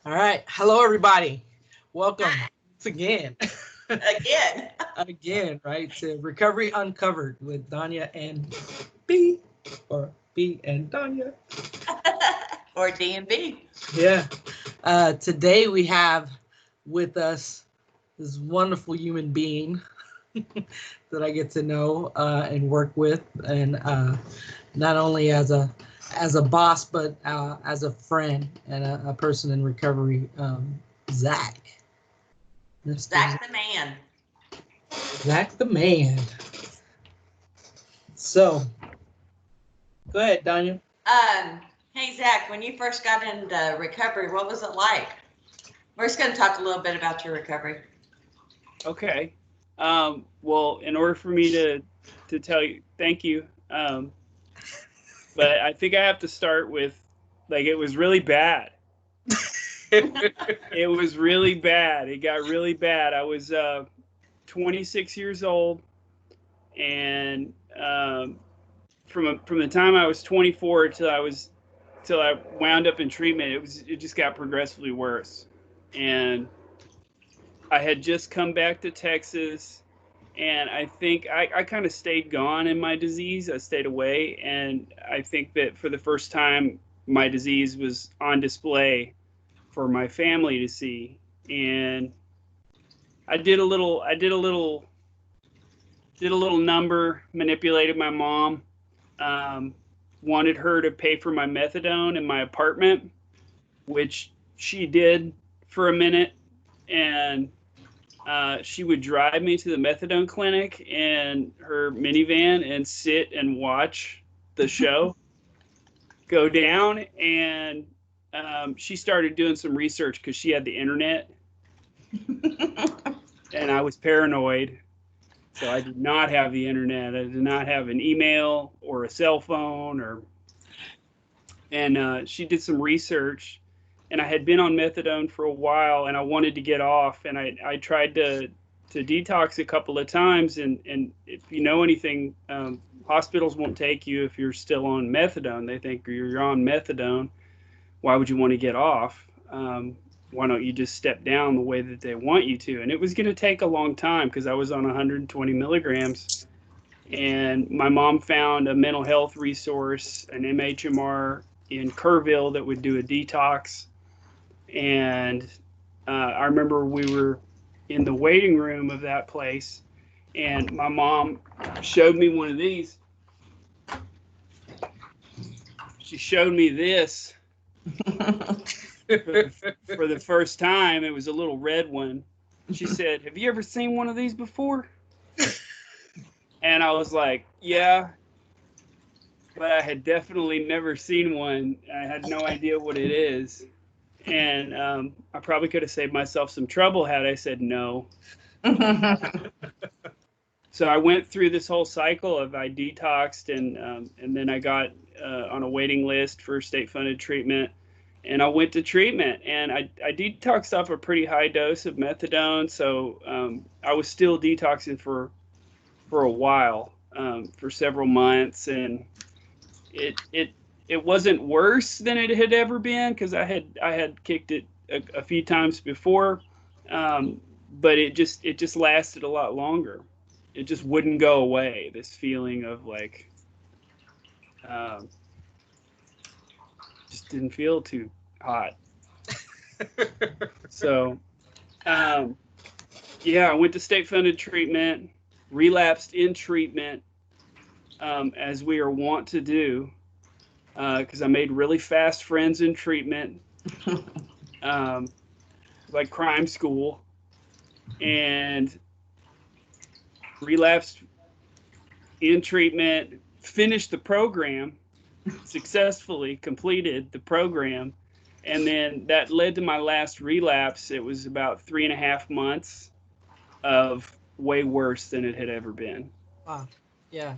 All right. Hello, everybody. Welcome once again. Again. Again, right, to Recovery Uncovered with Danya and B, or B and Danya. Or D&B. Yeah. Today we have with us this wonderful human being that I get to know and work with, and not only as a boss, but as a friend and a person in recovery, Zach. Mr. Zach the man. Zach the man. So, go ahead, Daniel. Hey, Zach, when you first got into recovery, what was it like? We're just going to talk a little bit about your recovery. Okay. Well, in order for me to tell you thank you, but I think I have to start with it was really bad. It was really bad. It got really bad. I was 26 years old, and from the time I was 24 till I wound up in treatment, it just got progressively worse, and I had just come back to Texas, and I think I kind of stayed gone in my disease. I stayed away, and I think that for the first time, my disease was on display for my family to see. And I did a little number, manipulated my mom, um, wanted her to pay for my methadone in my apartment, which she did for a minute, and she would drive me to the methadone clinic in her minivan and sit and watch the show go down. And she started doing some research because she had the internet, and I was paranoid. So I did not have the internet. I did not have an email or a cell phone, and she did some research, and I had been on methadone for a while, and I wanted to get off, and I tried to detox a couple of times, and if you know anything, hospitals won't take you if you're still on methadone. They think you're on methadone. Why would you want to get off? Why don't you just step down the way that they want you to? And it was going to take a long time because I was on 120 milligrams. And my mom found a mental health resource, an MHMR in Kerrville, that would do a detox. And I remember we were in the waiting room of that place, and my mom showed me one of these. She showed me this for the first time. It was a little red one. She said, "Have you ever seen one of these before?" And I was like, "Yeah," but I had definitely never seen one. I had no idea what it is. And I probably could have saved myself some trouble had I said no. So I went through this whole cycle of I detoxed, and then I got on a waiting list for state-funded treatment, and I went to treatment, and I detoxed off a pretty high dose of methadone. So I was still detoxing for a while, for several months, and it wasn't worse than it had ever been because I had kicked it a few times before, but it just lasted a lot longer. It just wouldn't go away. This feeling of um, just didn't feel too hot. So yeah, I went to state funded treatment, relapsed in treatment, as we are wont to do, because I made really fast friends in treatment, um, like crime school, and relapsed in treatment, finished the program, successfully completed the program, and then that led to my last relapse. It was about 3.5 months of way worse than it had ever been. Wow. Yeah.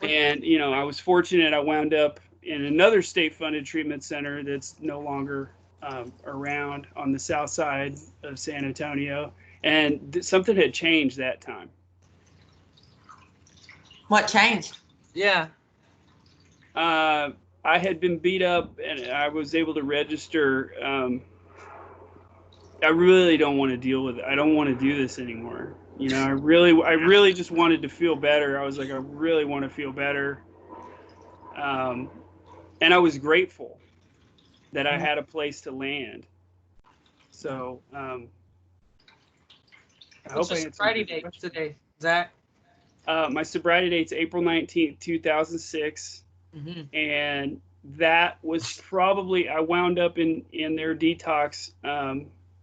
And, I was fortunate. I wound up in another state funded treatment center that's no longer around on the south side of San Antonio. And something had changed that time. What changed? Yeah. I had been beat up, and I was able to register I really don't want to deal with it. I don't want to do this anymore. You know, I really just wanted to feel better. I was like, I really want to feel better. And I was grateful that I had a place to land. So, I What's hope I your answered sobriety your date question. today, Zach? My sobriety date's April 19th, 2006. Mm-hmm. And that was probably, I wound up in their detox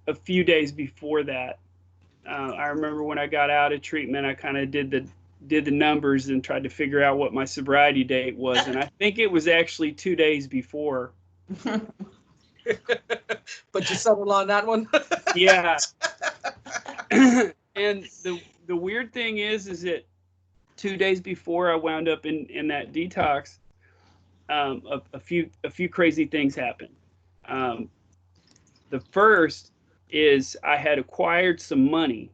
a few days before that. I remember when I got out of treatment, I kind of did the numbers and tried to figure out what my sobriety date was, and I think it was actually 2 days before. But you settled on that one? Yeah. And the weird thing is that 2 days before I wound up in that detox, a few crazy things happened. The first is I had acquired some money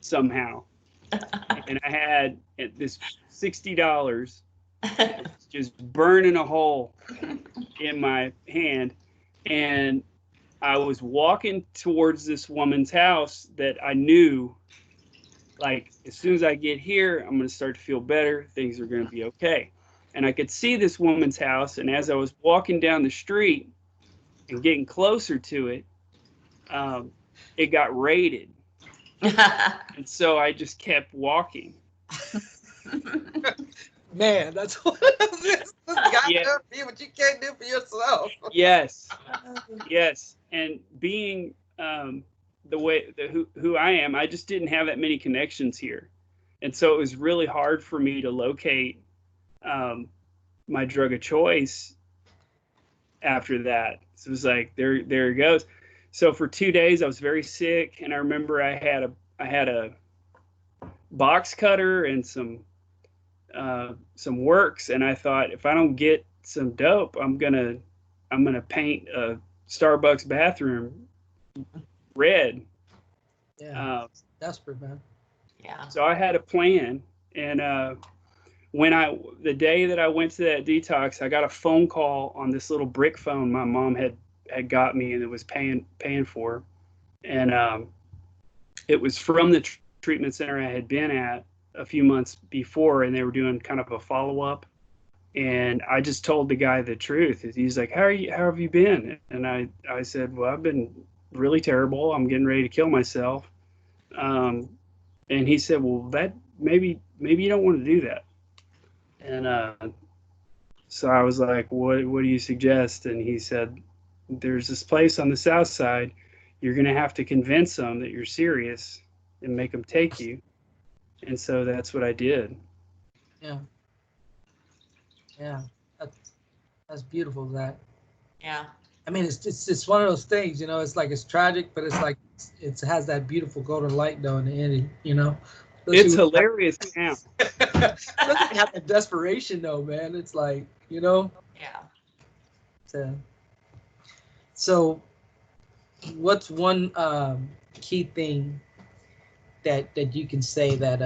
somehow, and I had this $60 just burning a hole in my hand, and I was walking towards this woman's house that I knew, like, as soon as I get here, I'm going to start to feel better. Things are going to be okay. And I could see this woman's house, and as I was walking down the street and getting closer to it, it got raided. And so I just kept walking. Man, that's what this got to be what you can't do for yourself. Yes. And being the way who I am, I just didn't have that many connections here, and so it was really hard for me to locate my drug of choice after that. So it was like there it goes. So for 2 days I was very sick, and I remember I had a box cutter and some works, and I thought, if I don't get some dope, I'm gonna paint a Starbucks bathroom red. Yeah, desperate, man. Yeah. So I had a plan, and the day that I went to that detox, I got a phone call on this little brick phone my mom had got me, and it was paying for, and it was from the treatment center I had been at a few months before, and they were doing kind of a follow-up. And I just told the guy the truth. He's like, how have you been? And I said, well, I've been really terrible. I'm getting ready to kill myself. And he said, well, that maybe you don't want to do that. And so I was like, what do you suggest? And he said, there's this place on the south side. You're going to have to convince them that you're serious and make them take you. And so that's what I did. Yeah, that's beautiful, Zach. Yeah. I mean, it's one of those things, you know. It's like, it's tragic, but it's like it has that beautiful golden light though in the end, you know. It's hilarious now. Doesn't have that desperation though, man. It's like, you know. Yeah. So what's one key thing that you can say that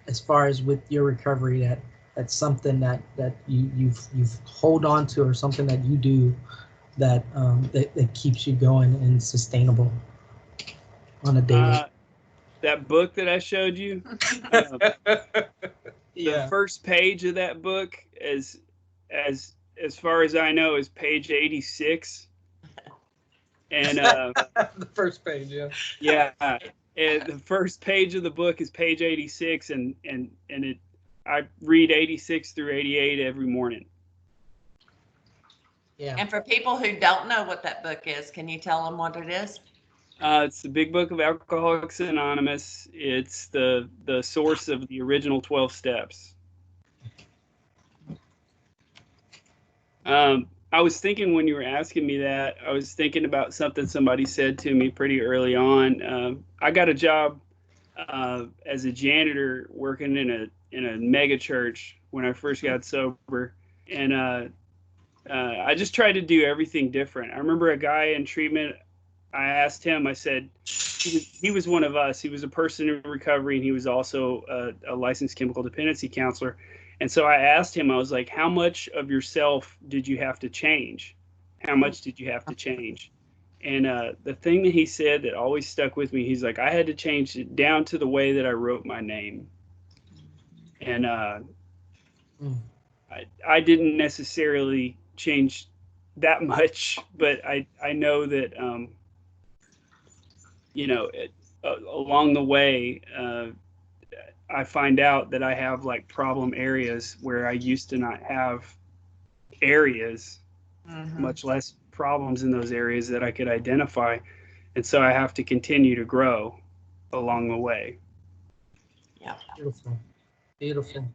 as far as with your recovery, that's something that you've hold on to, or something that you do that keeps you going and sustainable on a daily? That book that I showed you, the first page of that book, as far as I know, is page 86. And the first page, yeah. And the first page of the book is page 86, and I read 86 through 88 every morning. Yeah. And for people who don't know what that book is, can you tell them what it is? It's the Big Book of Alcoholics Anonymous. It's the source of the original 12 steps. I was thinking, when you were asking me that, I was thinking about something somebody said to me pretty early on. I got a job as a janitor working in a mega church when I first got sober, and I just tried to do everything different. I remember a guy in treatment. I asked him, I said, he was one of us. He was a person in recovery, and he was also a licensed chemical dependency counselor. And so I asked him, I was like, how much of yourself did you have to change? How much did you have to change? And the thing that he said that always stuck with me, he's like, I had to change it down to the way that I wrote my name. And I didn't necessarily change that much, but I know that, along the way, I find out that I have like problem areas where I used to not have areas, much less problems in those areas that I could identify. And so I have to continue to grow along the way. Yeah. Beautiful. Beautiful.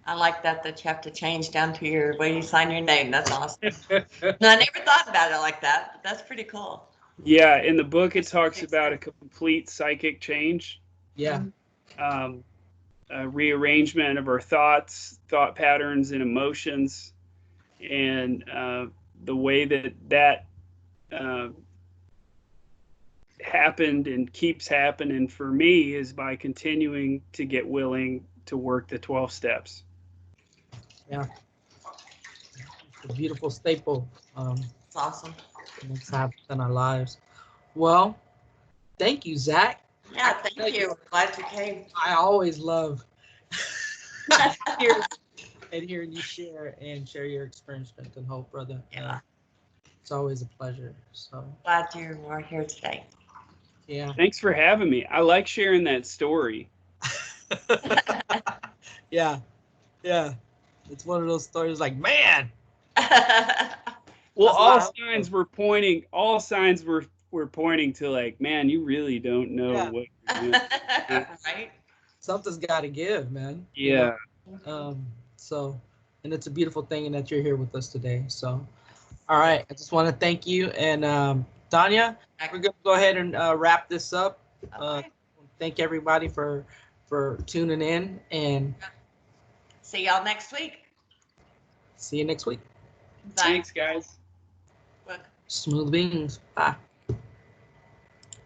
I like that you have to change down to your way you sign your name. That's awesome. No, I never thought about it like that, but that's pretty cool. Yeah, in the book it talks about a complete psychic change. Yeah. A rearrangement of our thoughts, thought patterns, and emotions, and the way that happened and keeps happening for me is by continuing to get willing to work the 12 steps. Yeah. It's a beautiful staple. It's awesome. It's happened in our lives. Well, thank you, Zach. Yeah, thank you. Glad you came. I always love hearing you share your experience, strength, and hope, brother. Yeah. It's always a pleasure. So glad you are here today. Yeah. Thanks for having me. I like sharing that story. Yeah. Yeah. It's one of those stories like, man. Well, all signs were pointing to like, man, you really don't know what you're doing. Right? Something's got to give, man. Yeah. So, and it's a beautiful thing and that you're here with us today. So, all right. I just want to thank you. And Tanya, we're going to go ahead and wrap this up. Okay. Thank everybody for tuning in, and see y'all next week. See you next week. Bye. Thanks, guys. Smooth beans. Bye.